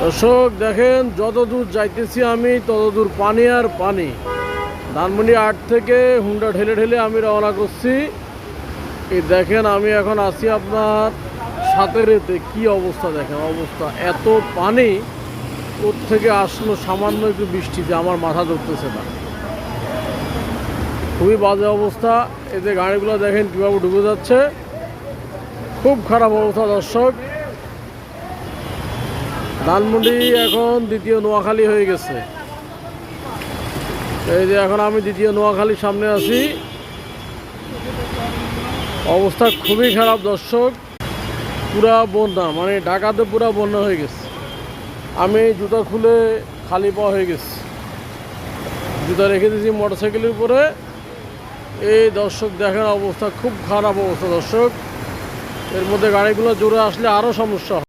দর্শক দেখেন, যত দূর যাইতেছি আমি তত দূর পানি আর পানি। ধানমন্ডি ৮ থেকে হুন্ডা ঠেলে ঠেলে আমি রওনা করছি। এই দেখেন আমি এখন আছি আপনার সাতেরেতে। কি অবস্থা দেখেন, অবস্থা এত পানি। ওর থেকে আসলো সামান্য একটু বৃষ্টিতে আমার মাথা ধরতেছে না, খুবই বাজে অবস্থা। এই যে গাড়িগুলো দেখেন কীভাবে ডুবে যাচ্ছে, খুব খারাপ অবস্থা। দর্শক, ধানমন্ডি এখন দ্বিতীয় নোয়াখালী হয়ে গেছে। এই যে এখন আমি দ্বিতীয় নোয়াখালীর সামনে আছি। অবস্থা খুবই খারাপ দর্শক, পুরা বন্যা, মানে ঢাকাতে পুরা বন্যা হয়ে গেছে। আমি জুতা খুলে খালি পাওয়া হয়ে গেছি, জুতা রেখে দিয়েছি মোটরসাইকেলের উপরে। এই দর্শক দেখেন অবস্থা খুব খারাপ অবস্থা দর্শক। এর মধ্যে গাড়িগুলো জোরে আসলে আরও সমস্যা হয়।